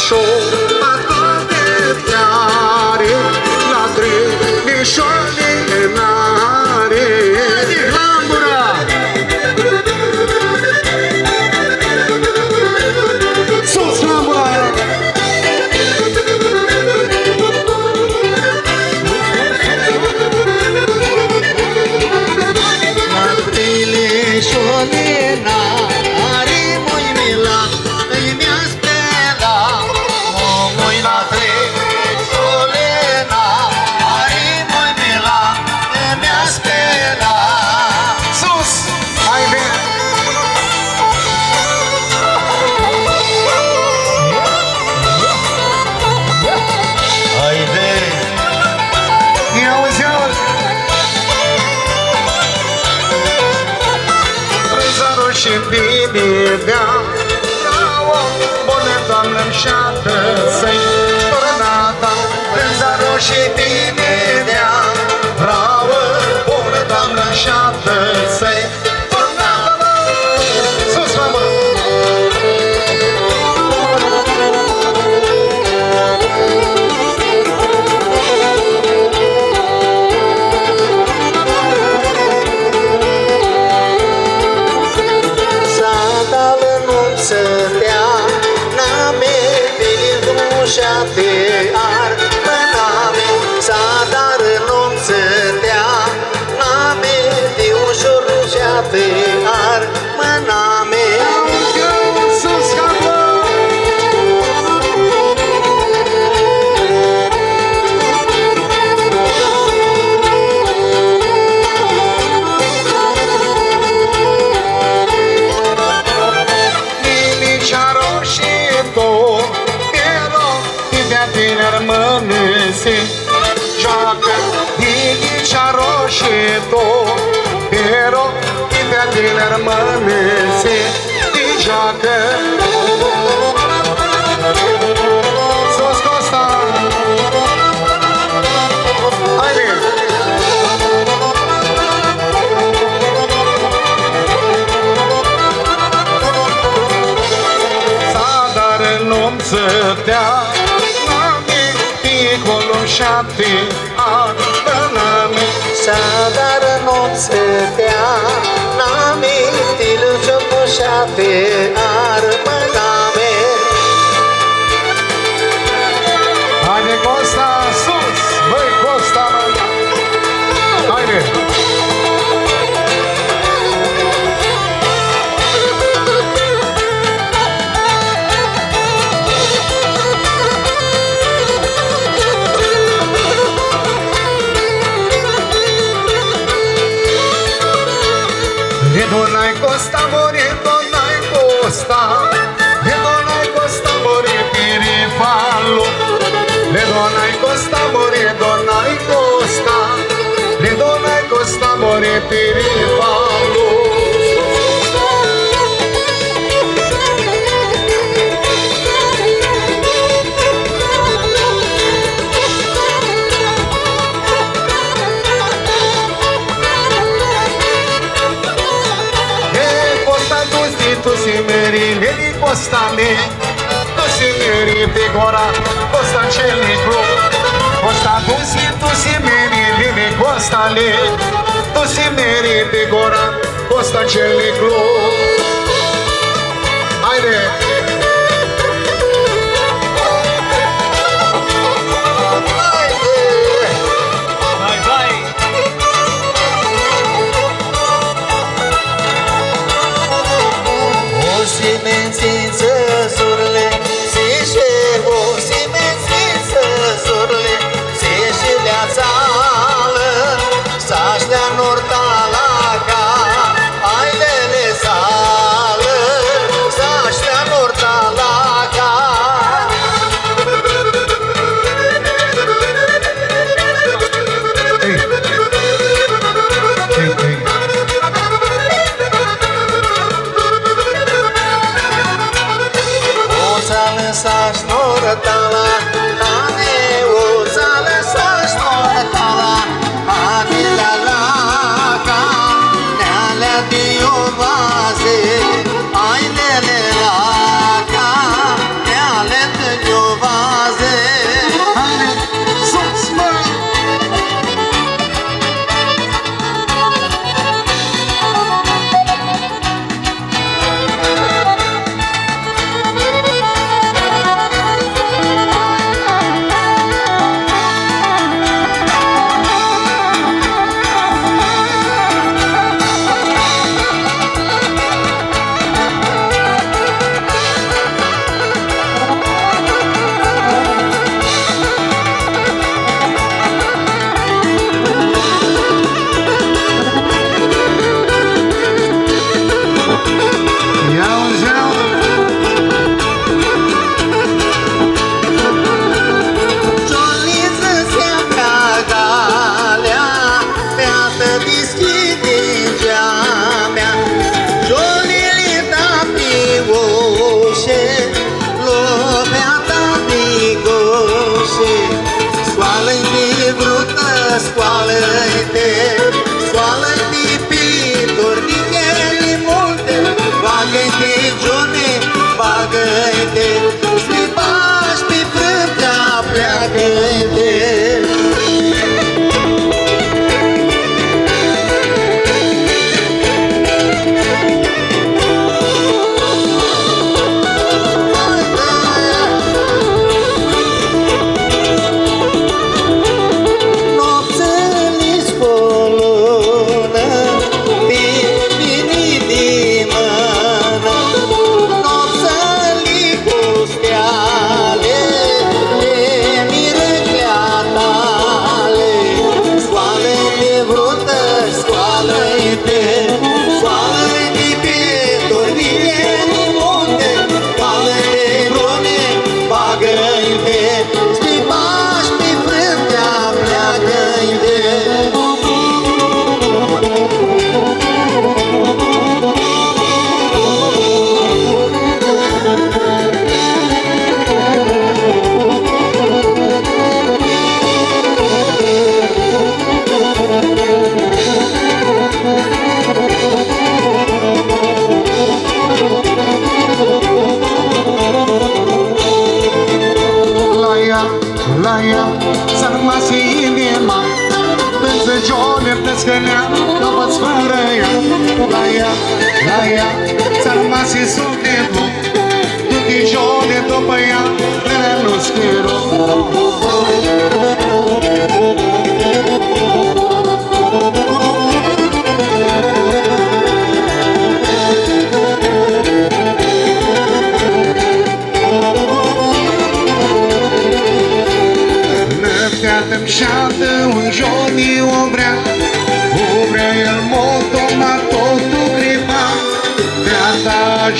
și-o toate fiare, la trimișoare n-are. Lambura! Sus, lambura! La trimișoare n-are, mui mila, îi mi-a spela. Mui la trimișoare n-are, mui mila, îi mi-a spela. Sus! Hai bine! Haide! Ia uzi, auzi! Râzărul și bine-bea, bravo, bună doamnă șată să-i tornata. Râzărul și bine-bea, bravo, bună doamnă șată să-i tornata. Sus, mamă! Sadală nu-ți dea, n-ame bilindușa de ar, n-ame. Sadală nu-ți dea, n-ame biușurușa de ar, n-ame. Sus, capă! Lilicia roșie două, pero de-a tineri mănânse joacă. Lilicia roșie două, pero de-a tineri mănânse joacă. Sus, Costa! Haide! Sadar nu-mi zădea, n-ame picolul șapte ani, n-ame. Sadar nu-mi zădea, n-ame picolul șapte ani, n-ame. Haide, Costa, sus! Băi, Costa, mă! Haide! Le donai Costa, more, donai Costa, le donai Costa, more, pirifalo. Le donai Costa, more, donai Costa, le donai Costa, more, pirifalo. Tu si meri, vedi Costa me, tu si meri pegora, Costa celicro. Costa tu si meri, vedi Costa le, tu si meri pegora, Costa celicro. Haide! scoală-te, scoală-te pe tornichele multe, bagă-te, Johnny, bagă-te, să-i bași pe frântea, pleacă-te.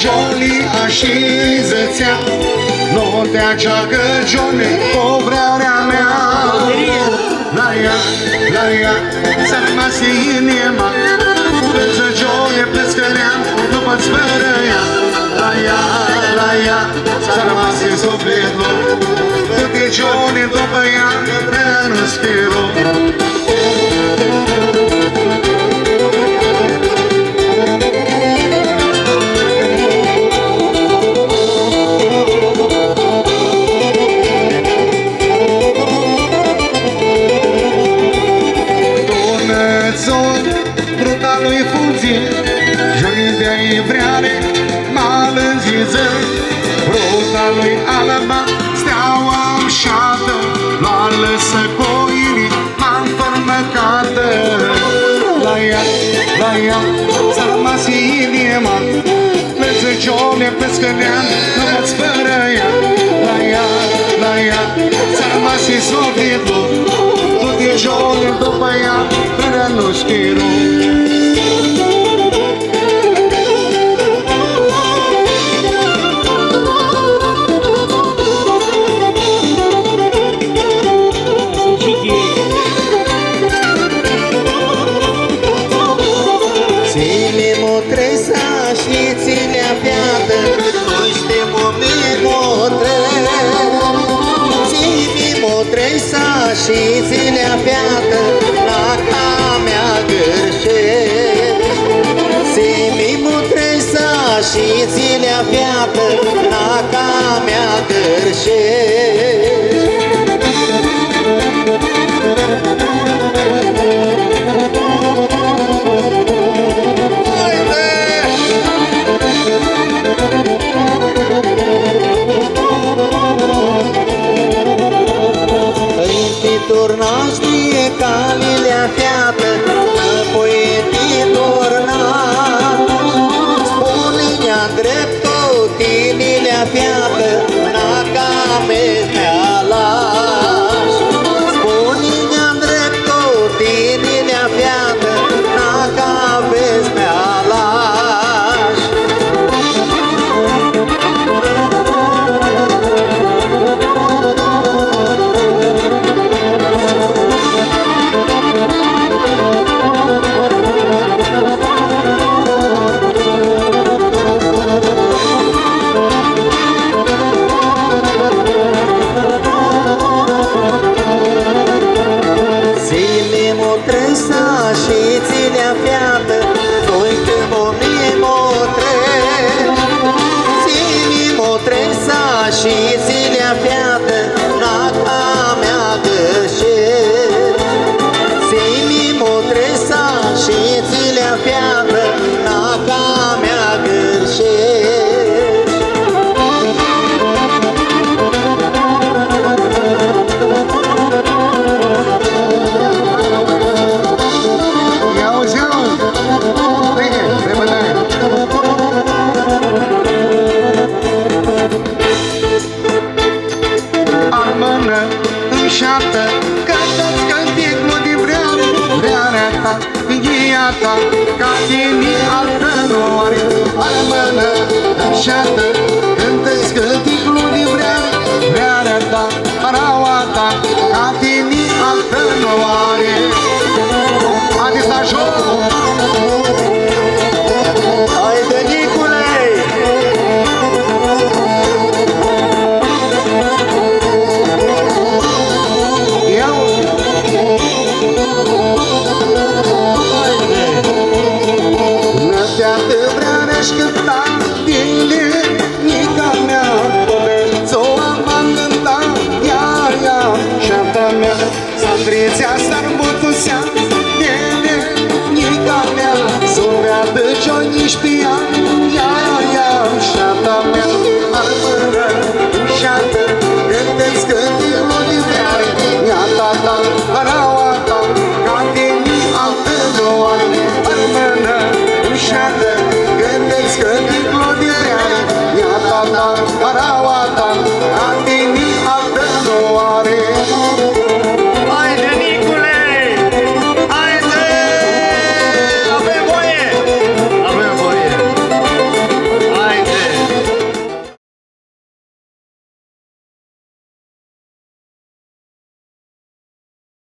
Johnny așeză-ți-a, nu te aceagă, Johnny, o vrearea mea. La ea, s-a rămas inima, plânsă Johnny, plânscărea, după-ți fără ea. La ea, s-a rămas în sufletul, du-te, Johnny, după ea, nu spiro. Ruta lui Alaba, steaua ușată, luară să coini, m-am fermecată. La ea, s-a rămas inima, plânsă Johnny, plânscăneam, nu mă-ți fără ea. La ea, s-a rămas în sufletul, du-te, Johnny, după ea, până nu știu. Și ținea fiată la camea gârșești. Simi-mu tresa și ținea fiată la camea gârșești. Turnați de calile fiată, apoi te turnați. Spune-ne-a dreptul, tinile fiată, la camea motresa și ține-a fiată, noi când o mie motre. Ține motresa și ține-a fiată, naca mea gășesc. Ține motresa și ține-a fiată, naca mea gășesc. Ca tine altă nu are, armână, înșeată, când-ți cânt